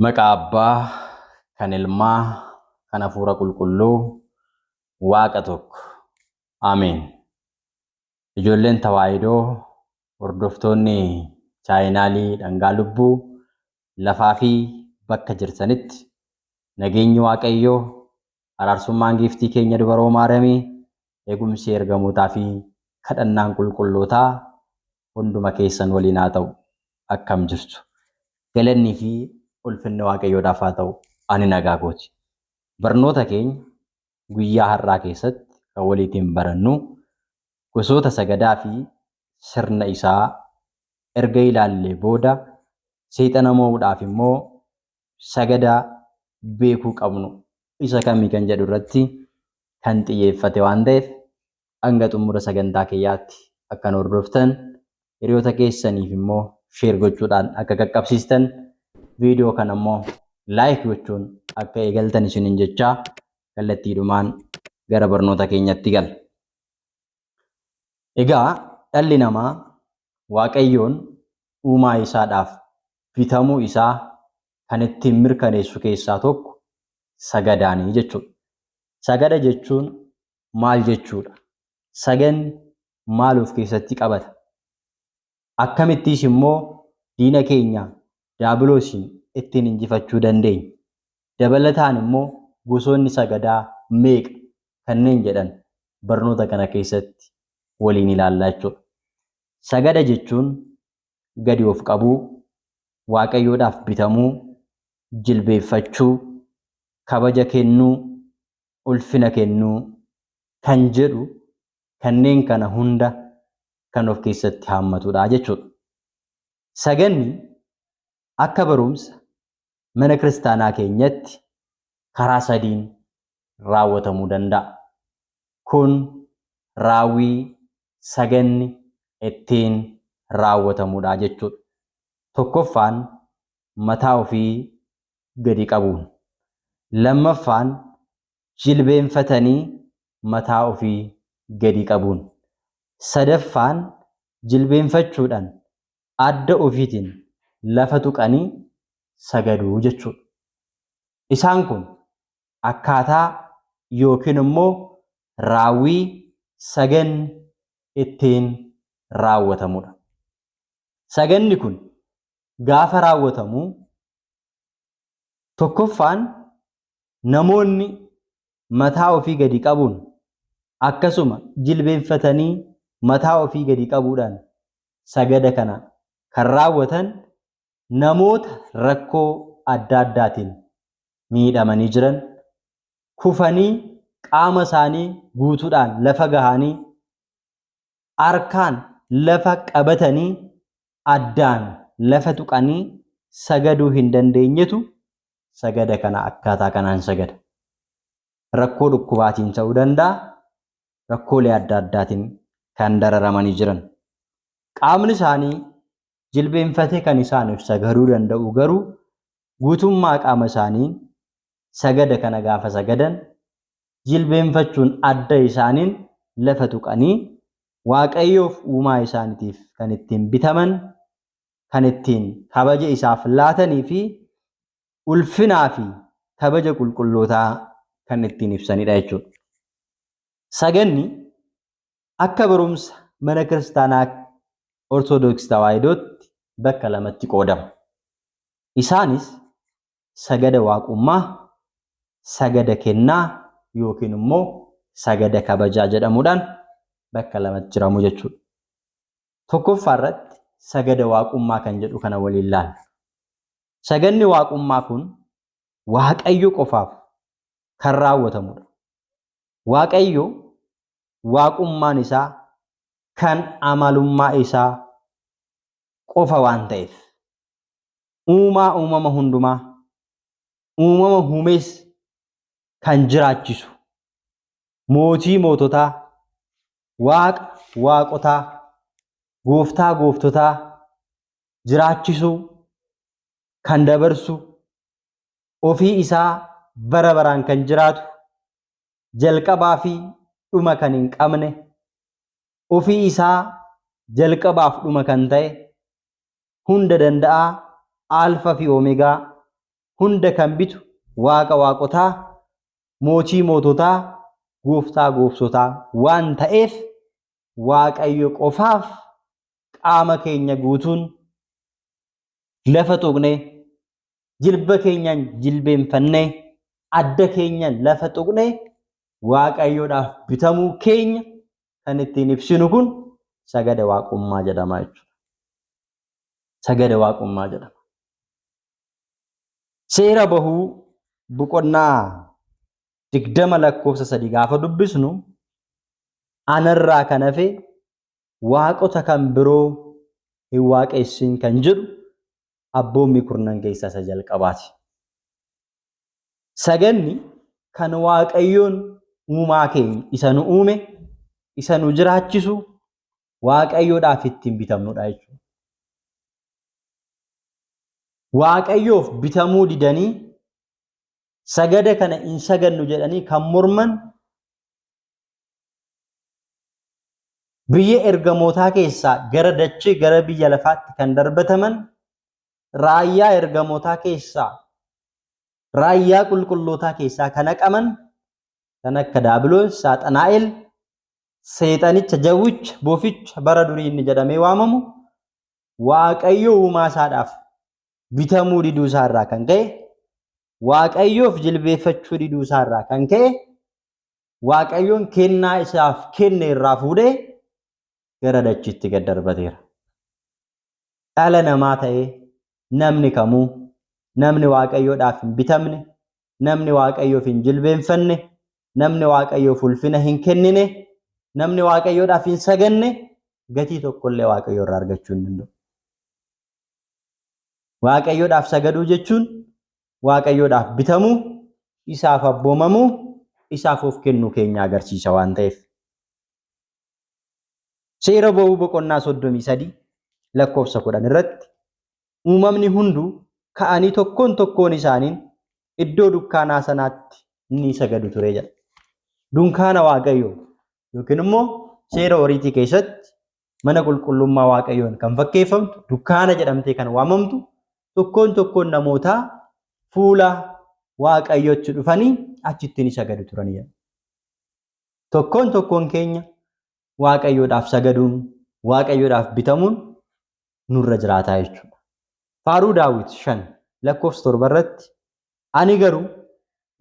Maqaa Abbaa, kan Ilmaa, kan Hafuura Qulqulluu, Waaqa tokko. Ameen. Ijoolleen Tawaahidoo, hordoftoonni chaayinaalii Dhangaa Lubbuu, lafaa fi bakka jirtanitti nageenyi Waaqayyoo, araarsummaan giiftii keenya dubaroo Maariyaamii, eegumsi ergamootaa fi kadhannaan qulqullootaa hunduma keessan waliin haa ta'u. Akkam jirtu. Galannii fi ulfinni Waaqayyoodhaaf haa ta'u. Ani nagaa kooti. Barnoota keenya guyyaa har'aa keessatti kan waliitiin barannu gosoota sagadaa fi sirna isaa erga ilaallee booda seexana mo'uudhaaf immoo sagadaa beekuu qabnu isa kamii kan jedhu irratti kan xiyyeeffate waan ta'eef hanga xumura sagantaa keenyaatti akkan hordoftan hiriyoota keessaniif immoo sheer gochuudhaan akka qaqqabsiistan viidiyoo kana immoo laayik gochuun akka eegaltan isiniin jechaa kallattiidhumaan gara barnoota keenyatti gala. Egaa dhalli namaa Waaqayyoon uumaa isaadhaaf bitamuu isaa kan ittiin mirkaneessu keessaa tokko sagadaanii jechuudha. Sagada jechuun maal jechuudha? Saganni maal of keessatti qabata? Akkamittiis immoo diina keenya diiyaabiloosiin ittiin injifachuu dandeenya? Dabalataan immoo gosoonni sagadaa meeqa kanneen jedhan barnoota kana keessatti waliin ilaallaa jechuudha. Sagada jechuun gadi of qabuu, Waaqayyoodhaaf bitamuu, jilbeeffachuu, kabaja kennuu, ulfina kennuu kan jedhu kanneen kana hunda kan of keessatti haammatudha jechuudha. Saganni akka barumsa mana kiristaanaa keenyatti karaa sadiin raawwatamuu danda'a. Kun raawwii saganni ittiin raawwatamudha jechuudha. Tokkoffaan mataa ofii gadi qabuun, lammaffaan jilbeenfatanii mataa ofii gadi qabuun, sadaffaan jilbeenfachuudhaan adda ofiitiin lafa tuqanii sagaduu jechuudha. Isaan kun akkaataa yookiin immoo raawwii saganni ittiin raawwatamudha. Saganni kun gaafa raawwatamu tokkoffaan namoonni mataa ofii gadi qabuun akkasuma jilbeenfatanii mataa ofii gadi qabuudhaan sagada kana kan raawwatan namoota rakkoo adda addaatiin miidhamanii jiran, kufanii qaama isaanii guutuudhaan lafa gahanii harkaan lafa qabatanii addaan lafa tuqanii sagaduu hin dandeenyetu sagada kana akkaataa kanaan sagada. Rakkoo dhukkubaatiin ta'uu danda'a, rakkoolee adda addaatiin kan dararamanii jiran. Qaamni isaanii jilbeenfatee kan isaaniif sagaduu danda'u garuu guutummaa qaama isaanii sagada kana gaafa sagadan jilbeenfachuun adda isaaniin lafa tuqanii Waaqayyoof uumaa isaaniitiif kan ittiin bitaman, kan ittiin kabaja isaaf laatanii fi ulfinaa fi kabaja qulqullootaa kan ittiin ibsanidha jechuudha. Saganni akka barumsa mana kiristaanaa Ortoodooksii Tawaahidootti bakka lamatti qoodama. Isaanis sagada waaqummaa, sagada kennaa yookiin immoo sagada kabajaa jedhamuudhaan bakka lamatti jiramu jechuudha. Tokkoffaa irratti sagada waaqummaa kan jedhu kana waliin ilaalla. Saganni waaqummaa kun Waaqayyo qofaaf kan raawwatamudha. Waaqayyo waaqummaan isaa kan amalummaa isaa qofa waan ta'eef uumama hundumaa, uumama uumees kan jiraachisu, mootii moototaa, waaqa waaqotaa, gooftaa gooftotaa jiraachisuu kan dabarsu, ofii isaa bara baraan kan jiraatu, jalqabaa fi dhuma kan hin qabne, ofii isaa jalqabaaf dhuma kan ta'e, hunda danda'aa, alfa fi omeegaa, hunda kan bitu waaqa waaqotaa mootii moototaa gooftaa gooftotaa waan ta'eef waaqayyo qofaaf qaama keenya guutuun lafa tuqnee jilba keenyaan jilbeenfannee adda keenyaan lafa tuqnee waaqayyoodhaaf bitamuu keenya kan ittiin ibsinu kun sagada waaqummaa jedhama jechuudha. Sagada waaqummaa jedhama. Seera bahuu boqonnaa 20 lakkoofsa 3 gaafa dubbisnu anarraa kan hafe waaqota kan biroo hin waaqessin kan jedhu abboommii kurnan keessaa isa jalqabaati. Saganni kan waaqayyoon uumaa keenya isa nu uume isa nu jiraachisu waaqayyoodhaaf ittiin bitamnudha jechuudha. Waaqayyoof bitamuu didanii sagada kana hin sagannu jedhanii kan morman biyya ergamootaa keessaa gara dachee gara biyya lafaatti kan darbataman raayyaa ergamootaa keessaa raayyaa qulqullootaa keessaa kan haqaman kan akka Daabiloos, Saaxanaa'el, Seexanicha, Jawwicha, Booficha bara durii inni jedhamee waamamu waaqayyo uumaa isaadhaaf bitamuu diduu isaarraa kan ka'e waaqayyoof jilbeeffachuu diduu isaarraa kan ka'e waaqayyoon kennaa isaaf kenne irraa fuudhee gara dachiitti gad darbateera. Dhala namaa ta'ee namni kamuu namni waaqayyoodhaaf hin bitamne namni waaqayyoof hin jilbeenfanne namni waaqayyoof ulfina hin kennine namni waaqayyoodhaaf hin saganne gatii tokkollee waaqayyoo irraa argachuu hin danda'u. Waaqayyoodhaaf sagaduu jechuun waaqayyoodhaaf bitamuu, isaaf abboomamuu, isaaf of kennuu keenya agarsiisa waan ta'eef. Seera bahuu boqonnaa 33 lakkoofsa 10 irratti uumamni hunduu ka'anii tokkoon tokkoon isaaniin iddoo dukkaanaa sanaatti ni sagadu ture jedha. Dunkaana waaqayyoo yookiin immoo seera horiitii keessatti mana qulqullummaa waaqayyoon kan fakkeeffamtu dukkaana jedhamtee kan waamamtu tokkoon tokkoon namootaa fuula waaqayyootti dhufanii achitti ni sagadu turanidha. Tokkoon tokkoon keenya waaqayyoodhaaf sagaduun waaqayyoodhaaf bitamuun nurra jiraataa jechuudha. Faaruu Daawit 5 lakkoofsa 7 irratti ani garuu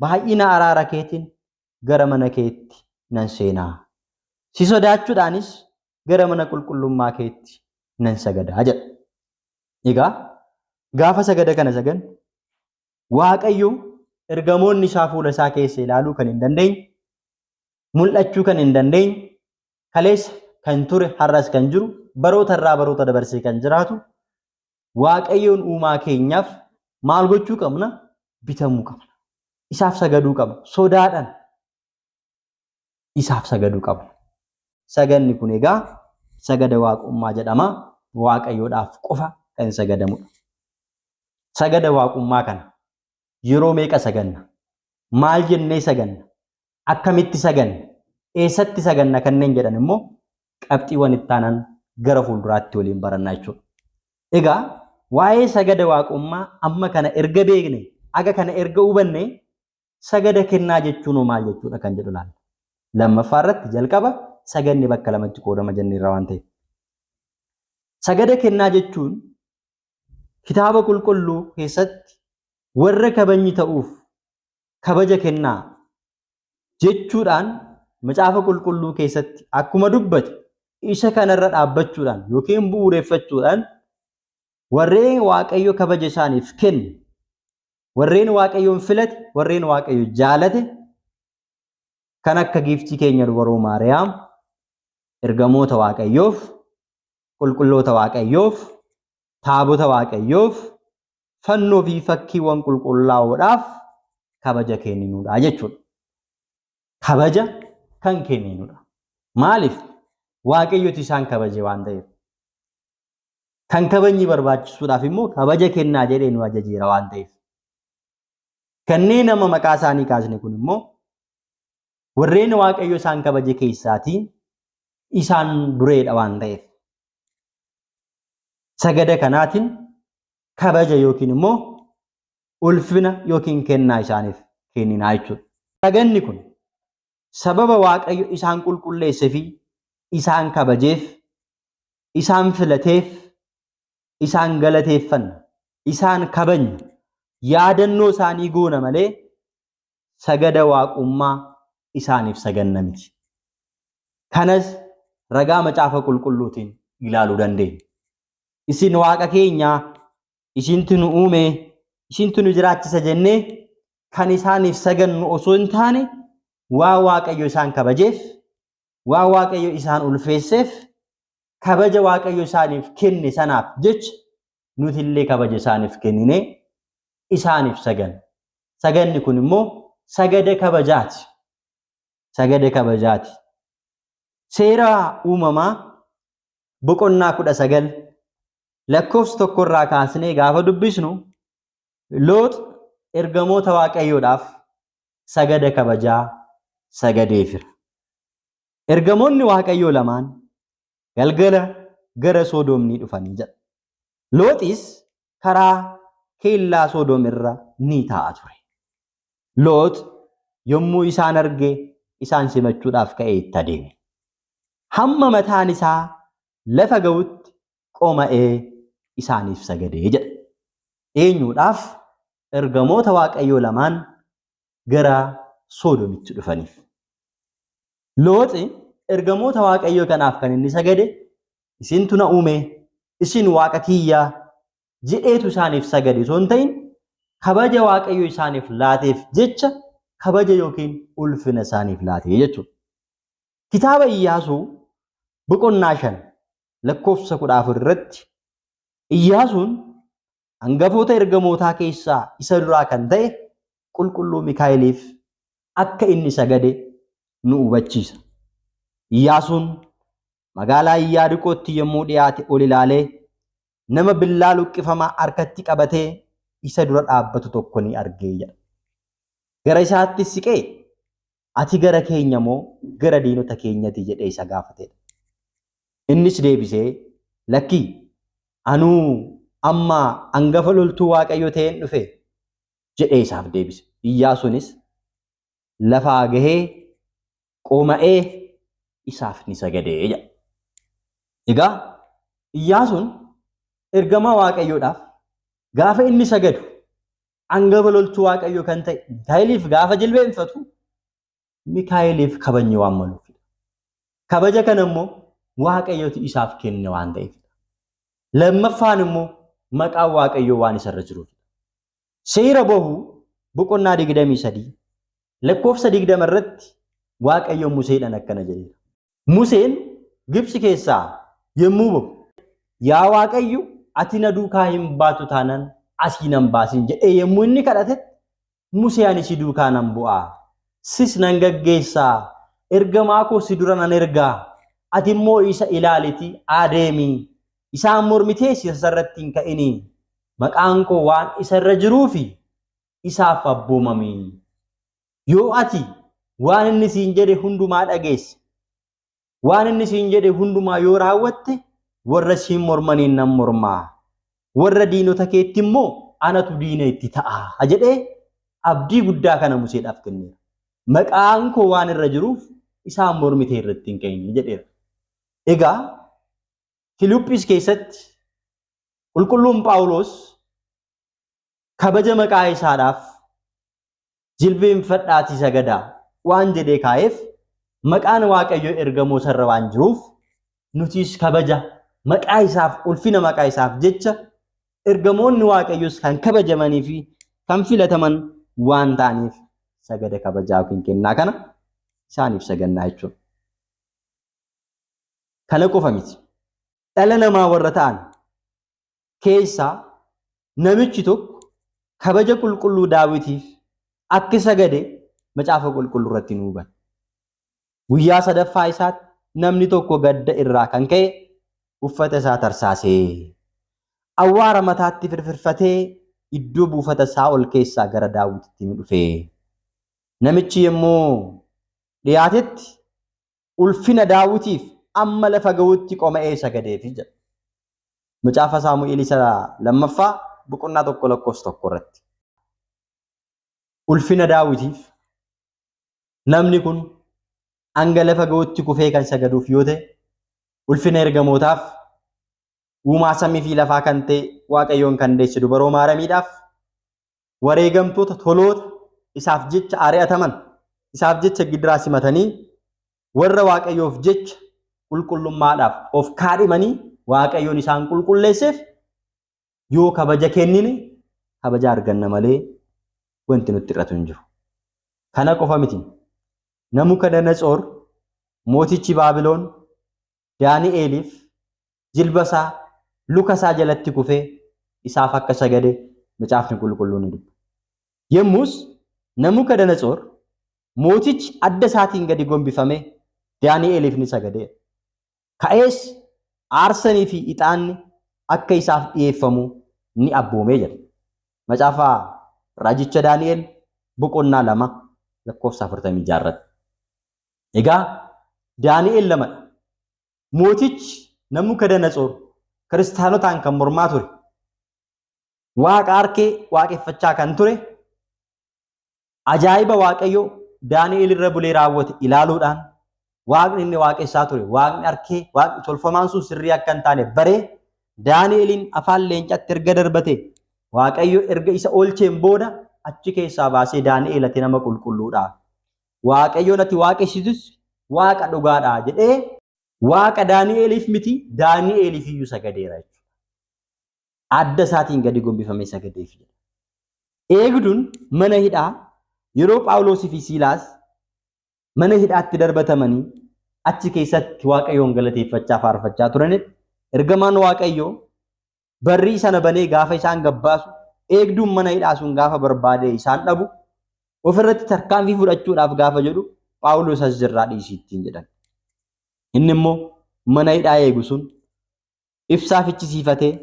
baay'ina araara keetiin gara mana keetti nan seenaa. Si sodaachuudhaanis gara mana qulqullummaa keetti nan sagadaa jedha. Egaa gaafa sagada kana sagan waaqayyo ergamoonni isaa fuula isaa keessa ilaaluu kan hin dandeenye, mul'achuu kan hin dandeenye, kaleessa kan ture har'as kan jiru, baroota irraa baroota dabarsee kan jiraatu waaqayyoon uumaa keenyaaf maal gochuu qabna? Bitamuu qabna. Isaaf sagaduu qabna. Sodaadhaan isaaf sagaduu qabna. Saganni kun egaa sagada waaqummaa jedhama. Waaqayyoodhaaf qofa kan sagadamudha. Sagada waaqummaa kana yeroo meeqa saganna? Maal jennee saganna? Akkamitti saganna? Eessatti saganna kanneen jedhan immoo qabxiiwwan itti aanan gara fuulduraatti waliin barannaa jechuudha. Egaa waa'ee sagada waaqummaa amma kana erga beekne, aga kana erga hubanne sagada kennaa jechuun maal jechuudha kan jedhu laalla. Lammaffaa irratti jalqaba saganni bakka lamatti qoodama jenneerra waan ta'eef. Sagada kennaa jechuun kitaaba qulqulluu keessatti warra kabajni ta'uuf kabaja kennaa jechuudhaan macaafa qulqulluu keessatti akkuma dubbate isa kanarra dhaabbachuudhaan yookiin bu'uureffachuudhaan warreen waaqayyo kabaja isaaniif kenne, warreen waaqayyoon filate, warreen waaqayyo jaalate kan akka giiftii keenya dubaroo Maariyaam, ergamoota waaqayyoof, qulqulloota waaqayyoof, taabota waaqayyoof, fannoo fi fakkiiwwan qulqullaa'oodhaaf kabaja kenninuudha jechuudha. Kabaja kan kenninuudha. Maaliif? Waaqayyooti isaan kabaje waan ta'eef. Kan kabajni barbaachisuudhaaf immoo kabaja kennaa jedhee nu ajajeera waan ta'eef. Kanneen nama maqaa isaanii kaasne kun immoo warreen waaqayyo isaan kabaje keessaatiin isaan dureedha waan ta'eef. Sagada kanaatiin kabaja yookiin immoo ulfina yookiin kennaa isaaniif kenninaa jechuudha. Saganni kun sababa Waaqayyo isaan qulqulleessee fi isaan kabajeef, isaan filateef, isaan galateeffanna, isaan kabajna, yaadannoo isaanii goona malee sagada waaqummaa isaaniif saganna miti. Kanas ragaa macaafa qulqulluutiin ilaaluu dandeenya. Isin waaqa keenyaa, isintu nu uume, isintu nu jiraachisa jennee kan isaaniif sagannu osoo hin taane waa Waaqayyo isaan kabajeef, waa Waaqayyo isaan ulfeesseef, kabaja Waaqayyo isaaniif kenne sanaaf jecha nuti illee kabaja isaaniif kenninee isaaniif saganna. Saganni kun immoo sagada kabajaati. Sagada kabajaati. Seera uumamaa boqonnaa 19 lakkoofsa 1 irraa kaasnee gaafa dubbisnu Loox ergamoota Waaqayyoodhaaf sagada kabajaa sagadeefira. Ergamoonni Waaqayyoo lamaan galgala gara Sodoom ni dhufanii jedha. Looxis karaa keellaa Sodoom irra ni taa'a ture. Loox yommuu isaan arge isaan simachuudhaaf ka'ee itti adeeme. Hamma mataan isaa lafa ga'utti qoma'ee isaaniif sagadee jedha. Eenyuudhaaf? Ergamoota Waaqayyoo lamaan gara Sodoomitti dhufaniif. Looxi ergamoota Waaqayyoo kanaaf kan inni sagade isintu na uume, isin waaqa kiyyaa jedheetu isaaniif sagade osoo hin ta'in kabaja Waaqayyoo isaaniif laateef jecha kabaja yookiin ulfina isaaniif laatee jechuudha. Kitaaba Iyyaasuu boqonnaa 5 lakkoofsa 14 irratti Iyyaasuun hangafoota ergamootaa keessaa isa duraa kan ta'e qulqulluu Mikaa'eliif akka inni sagade nu hubachiisa. Iyyaasuun magaalaa Iyyaariqootti yommuu dhiyaate ol ilaalee nama billaa luqqifamaa harkatti qabatee isa dura dhaabbatu tokko ni argee jedha. Gara isaatti siqee ati gara keenya moo gara diinota keenyati jedhee isa gaafatedha. Innis deebisee lakkii anuu amma hangafa loltuu Waaqayyoo ta'een dhufe jedhee isaaf deebise. Iyyaasuunis lafaa gahee qoma'ee isaaf ni sagadee jedha. Egaa Iyyaasuun ergamaa Waaqayyoodhaaf gaafa inni sagadu hangafa loltuu Waaqayyoo kan ta'e Mikaa'eliif gaafa jilbeenfatu Mikaa'eliif kabajni waan maluufidha. Kabaja kana immoo Waaqayyootu isaaf kenne waan ta'eefidha. Lammaffaan immoo maqaan Waaqayyoo waan isarra jiruufidha. Seera Bahuu boqonnaa 23 lakkoofsa 20 irratti Waaqayyo Museedhaan akkana jedheera. Museen Gibxi keessaa yommuu bahu yaa Waaqayyo ati na duukaa hin baatu taanaan asii nan baasin jedhee yommuu inni kadhatetti Musee ani si duukaa nan bu'aa, sis nan gaggeessaa, ergamaa koo si dura nan ergaa, ati immoo isa ilaaliti adeemii, isaan mormitee isarratti hin ka'inii, maqaan koo waan isarra jiruufi isaaf abboomamii. Yoo ati waan inni siin jedhe hundumaa dhageesse, waan inni siin jedhe hundumaa yoo raawwatte warra siin mormaniin nan mormaa, warra diinota keetti immoo anatu diina itti ta'a jedhee abdii guddaa kana Museedhaaf kenneera. Maqaan koo waan irra jiruuf isaan mormitee irratti hin ka'in jedheera. Egaa Filiphis keessatti qulqulluun Phaawulos kabaja maqaa isaadhaaf jilbeenfadhaatii sagadaa waan jedhee kaa'eef maqaan Waaqayyoo ergamoota irra waan jiruuf nutis kabaja maqaa isaaf ulfina maqaa isaaf jecha ergamoonni Waaqayyoos kan kabajamanii fi kan filataman waan ta'aniif sagada kabajaa yookiin kennaa kana isaaniif sagannaa jechuudha. Kana qofa miti. Dhala namaa warra ta'an keessaa namichi tokko kabaja qulqulluu Daawitiif akka sagade macaafa qulqulluu irratti nu hubanna. Guyyaa sadaffaa isaatti namni tokko gadda irraa kan ka'e uffata isaa tarsaasee awwaara mataatti firfirfatee iddoo buufata isaa ol keessaa gara Daawititti ni dhufe. Namichi yommuu dhiyaatetti ulfina Daawitiif amma lafa ga'utti qoma'ee sagadeef jedha. Macaafa Saamu'eel isa lammaffaa boqonnaa 1 lakkoofsa 1 irratti. ulfina Daawitiif namni kun hanga lafa ga'utti kufee kan sagaduuf yoo ta'e, ulfina ergamootaaf uumaa samii fi lafaa kan ta'e Waaqayyoon kan deesse dubaroo Maaramiidhaaf wareegamtoota toloota isaaf jecha ari'ataman, isaaf jecha gidiraa simatanii warra Waaqayyoof jecha qulqullummaadhaaf of kaadhimanii Waaqayyoon isaan qulqulleesseef yoo kabaja kennine kabaja arganna malee wanti nutti hir'atu hin jiru. Kana qofa miti. Nabukadnezar mootichi Baabiloon Daani'eliif jilbasaa lukasaa jalatti kufee isaaf akka sagade macaafni qulqulluun ni dubba. Yommus Nabukadnezar mootichi adda isaatiin gadi gombifamee Daani'eliif ni sagade. Ka'ees aarsanii fi ixaanni akka isaaf dhiyeeffamu ni abboomee jira. Macaafa raajicha Daani'el boqonnaa 2 lakkoofsa 46 irratti. Egaa Daani'el lamadha. Mootichi Nabukadnezar kiristaanotaan kan mormaa ture. Waaqa harkee waaqeffachaa kan ture. Ajaa'iba Waaqayyoo Daani'el irra bulee raawwate ilaaluudhaan Waaqni inni waaqessaa ture. Waaqni harkee, Waaqni tolfamaan sun sirrii akka hin taane baree Daani'eliin afaan leencaatti erga darbate Waaqayyo erga isa oolcheen booda achi keessaa baasee Daani'el ati nama qulqulluudha. Waaqayyoon ati waaqessitus Waaqa dhugaadha jedhee Waaqa Daani'eliif miti Daani'eliif iyyuu sagadeera jechuudha. Adda isaatiin gadi gombifamee sagadeef jedha. Eegduun mana hidhaa yeroo Phaawulosii fi Siilaas mana hidhaatti darbatamanii achi keessatti Waaqayyoon galateeffachaa faarfachaa turanitti ergamaan Waaqayyoo barrii sana banee gaafa isaan gabbaasu eegduun mana hidhaa sun gaafa barbaade isaan dhabu ofirratti tarkaanfii fudhachuudhaaf gaafa jedhu Phaawulos as jirraa dhiisiittiin jedhan. Inni immoo mana hidhaa eegu sun ibsaa fichisiifatee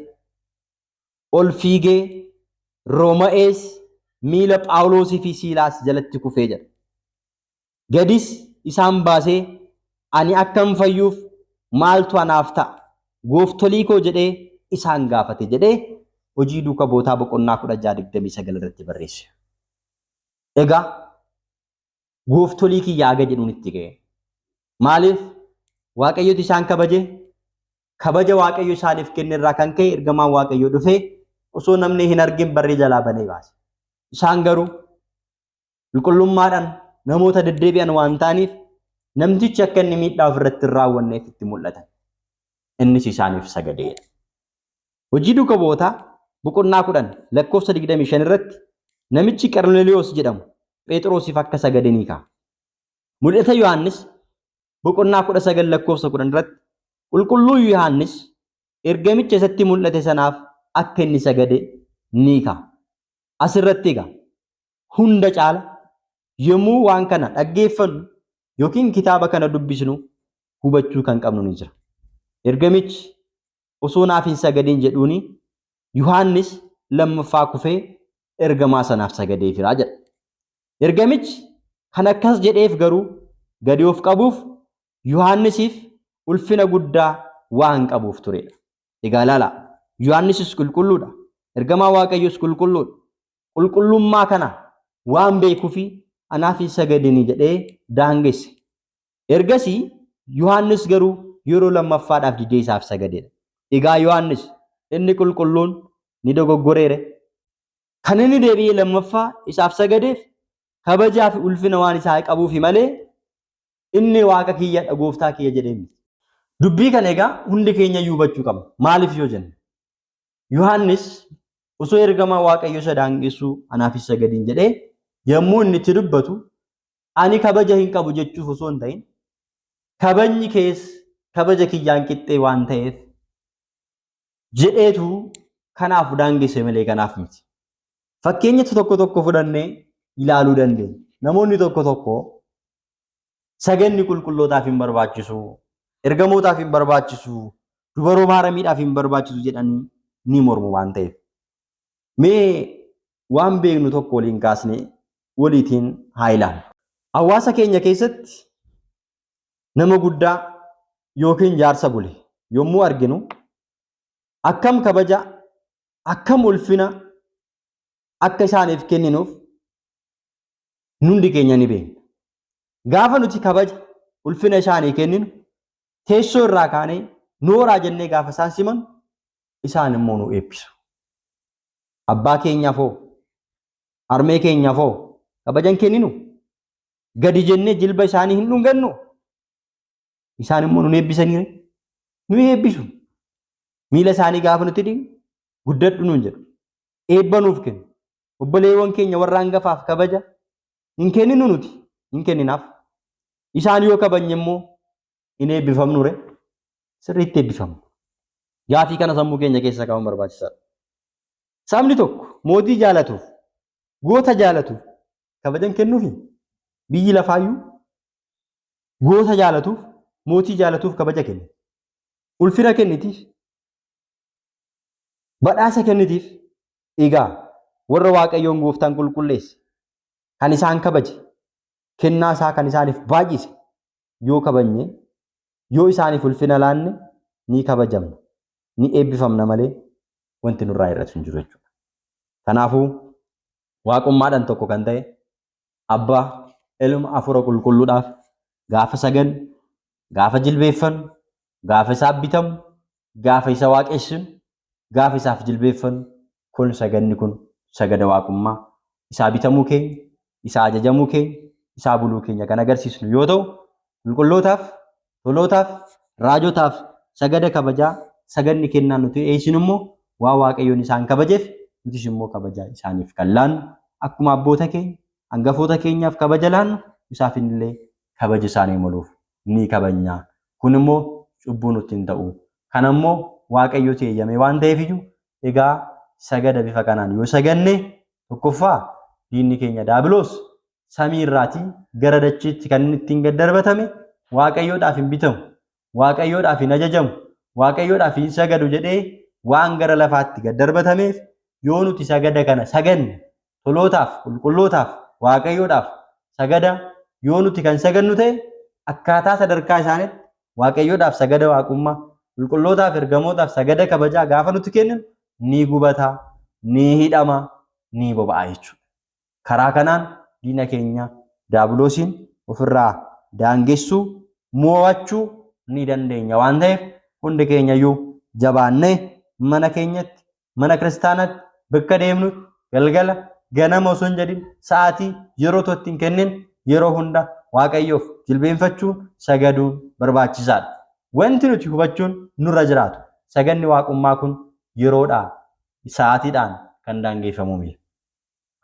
ol fiigee Rooma'ees miila Phaawulosii fi Siilaas jalatti kufee jedha. Gadis isaan baasee ani akkam fayyuuf maaltu anaaf ta'a? Gooftolii koo jedhee isaan gaafate jedhee hojii duuka bootaa boqonnaa 16:29 irratti barreesse. Egaa gooftolii kiyyaa jedhuun itti ga'e. Maaliif Waaqayyooti isaan kabaja Waaqayyo isaaniif kenne irraa kan ka'e ergamaan Waaqayyo dhufee osoo namni hin argin barrii jalaa banee baase. Isaan garuu qulqullummaadhaan namoota deddeebi'an waan ta'aniif namtichi akka inni miidhaa ofirratti hin raawwanneef itti mul'atan. Innis isaaniif sagadeedha. Hojii duuka bootaa boqonnaa 10 lakkoofsa 25 irratti namichi Qarmeeliyoos jedhamu Phexrosiif akka sagade ni ka'a. Mul'ata Yohaannis boqonnaa 19 lakkoofsa 10 irratti qulqulluu Yohaannis ergamicha isatti mul'ate sanaaf akka inni sagade ni ka'a. Asirratti egaa hunda caala yommuu waan kana dhaggeeffannu yookiin kitaaba kana dubbisnu hubachuu kan qabnu ni jira. Ergamichi osoo naaf hin sagadin jedhuuni Yohaannis lammaffaa kufee ergamaa sanaaf sagadeefira jedha. Ergamichi kan akkas jedheef garuu gadi of qabuuf Yohaannisiif ulfina guddaa waan qabuuf turedha. Egaa ilaala Yohaannisis qulqulluudha. Ergamaa Waaqayyoos qulqulluudha. Qulqullummaa kana waan beekuufi anaaf hin sagadini jedhee daangesse. Ergasii Yohaannis garuu yeroo lammaffaadhaaf didee isaaf sagadeedha. Egaa Yohaannis inni qulqulluun ni dogoggoreere. Kan inni deebi'ee lammaffaa isaaf sagadeef kabajaa fi ulfina waan isaa qabuufi malee inni waaqa kiyya gooftaa kiyya jedhee miti. Dubbii kana egaa hundi keenya hubachuu qabna. Maaliif yoo jenne Yohaannis osoo ergamaa Waaqayyo isa daangessu anaaf hin sagadin jedhee yommuu inni itti dubbatu ani kabaja hin qabu jechuuf osoo hin ta'in kabajni kees kabaja kiyyaan qixxee waan ta'eef jedheetu kanaaf daangesse malee kanaaf miti. Fakkeenya tokko fudhannee ilaaluu dandeenya. Namoonni tokko saganni qulqullootaaf hin barbaachisu, ergamootaaf hin barbaachisu, dubaroo maaramiidhaaf hin barbaachisu jedhanii ni mormu waan ta'eef. Mee waan beeknu tokko waliin kaasnee waliitiin haa ilaallu. Hawaasa keenya keessatti nama guddaa yookiin jaarsa bule yommuu arginu akkam kabaja, akkam ulfina akka isaaniif kenninuuf nundi keenya ni beekna. Gaafa nuti kabaja ulfina isaanii kenninu teessoo irraa kaanee nooraa jennee gaafa isaan siman isaan immoo nu eebbisu. Abbaa keenyaaf hoo harmee keenyaaf hoo kabajan kenninu gadi jennee jilba isaanii hin dhungannu isaan immoo nu eebbisanii nu eebbisu. Miila isaanii gaafa nuti dhiqnu guddadhu nuun jedhu eebba nuuf kennu. Obboleewwan keenya warra hangafaaf kabaja hin kenninu nuti hin kenninaaf. Isaan yoo kabajne immoo hin eebbifamnu re sirriitti eebbifamnu. Gaafii kana sammuu keenya keessa kaa'uun barbaachisaadha. Sabni tokko mootii jaalatuuf goota jaalatuuf kabajan kennuufi biyyi lafaayyuu goota jaalatuuf mootii jaalatuuf kabaja kenna. Ulfina kennitiif badhaasa kennitiif egaa warra Waaqayyoon gooftaan qulqulleesse kan isaan kabaje kennaa isaa kan isaaniif baay'ise yoo kabajne yoo isaaniif ulfina laanne ni kabajamna ni eebbifamna malee wanti nurraa hir'atu hin jiru jechuudha. Kanaafuu waaqummaadhaan tokko kan ta'e Abbaa Ilma Hafuura Qulqulluudhaaf gaafa sagan gaafa jilbeeffannu gaafa isaaf bitamu gaafa isa waaqessinu gaafa isaaf jilbeeffannu kun saganni kun sagada waaqummaa isaa bitamuu keenya isaa ajajamuu keenya isaa buluu keenya kan agarsiisnu yoo ta'u qulqullootaaf tolootaaf raajotaaf sagada kabajaa saganni kennaan nuti eeysinu immoo waa Waaqayyoon isaan kabajeef nutis immoo kabajaa isaaniif kan laannu akkuma abboota keenya hangafoota keenyaaf kabaja laannu isaaf illee kabaja isaanii maluuf ni kabajnaa. Kun immoo cubbuu nutti hin ta'u. Kana immoo Waaqayyooti eeyyame waan ta'eef iyyuu egaa sagada bifa kanaan yoo saganne tokkoffaa diinni keenya Daabiloos samii irraatii gara dachiitti kan inni ittiin gad darbatame Waaqayyoodhaaf hin bitamu, Waaqayyoodhaaf hin ajajamu, Waaqayyoodhaaf hin sagadu jedhee waan gara lafaatti gad darbatameef yoo nuti sagada kana saganne tolootaaf qulqullootaaf Waaqayyoodhaaf sagada yoo nuti kan sagannu ta'e akkaataa sadarkaa isaaniitti Waaqayyoodhaaf sagada waaqummaa qulqullootaaf ergamootaaf sagada kabajaa gaafa nuti kenninu ni gubata, ni hidhama, ni boba'a jechuudha. Karaa kanaan diina keenya Daabiloosiin ofirraa daangessuu mo'achuu ni dandeenya waan ta'eef hundi keenya iyyuu jabaannee mana keenyatti mana kiristaanaatti bakka deemnutti galgala ganama osoo hin jedhin sa'aatii yeroo tokko hin kennin yeroo hunda Waaqayyoof jilbeenfachuun sagaduun barbaachisaadha. Wanti nuti hubachuun nurra jiraatu saganni waaqummaa kun yeroodhaa sa'aatiidhaan kan daangeffamu miti.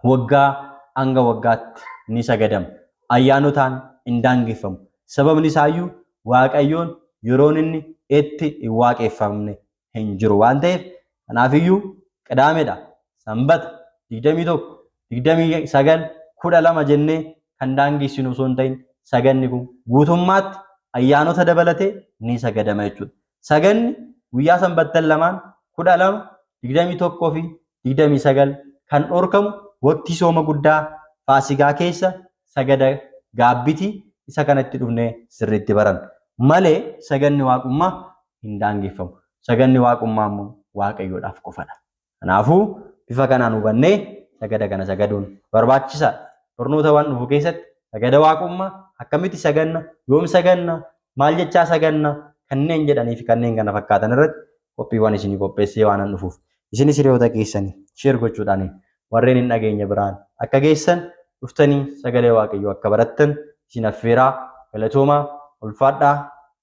Waggaa hanga waggaatti ni sagadama. Ayyaanotaan hin daangeffamu. Sababni isaayyuu Waaqayyoon yeroon inni itti hin waaqeffamne hin jiru waan ta'eef kanaafiyyuu qidaameedha sanbata 21 29 12 jennee kan daangessinu osoo hin ta'in saganni kun guutummaatti ayyaanota dabalatee ni sagadama jechuudha. Saganni guyyaa sanbattan lamaan 12 21 fi 29 kan dhorkamu waqtii sooma guddaa Faasikaa keessa sagada gaabbitii isa kanatti dhufnee sirriitti baran malee saganni waaqummaa hin daangeffamu. Saganni waaqummaa immoo Waaqayyoodhaaf qofadha. Kanaafuu bifa kanaan hubannee sagada kana sagaduun barbaachisaadha. Barnoota waan dhufu keessatti sagada waaqummaa akkamitti saganna yoom saganna maal jechaa saganna kanneen jedhanii fi kanneen kana fakkaatan irratti qophiiwwan isinii qopheessee waan dhufuuf isinis hiriyoota keessanii sheer gochuudhaan warreen hin dhageenye biraan akka geessan dhuftanii sagalee Waaqayyoo akka barattan isin affeeraa galatoomaa ulfaadhaa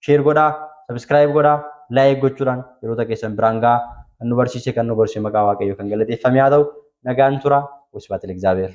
sheer godhaa sabskiraayib godhaa laayik gochuudhaan hiriyoota keessan biraan gahaa kan nu barsiise kan nu gorsee maqaa Waaqayyoo kan galateeffame haa ta'u nagaan tura wasbaatil እግዚአብሔር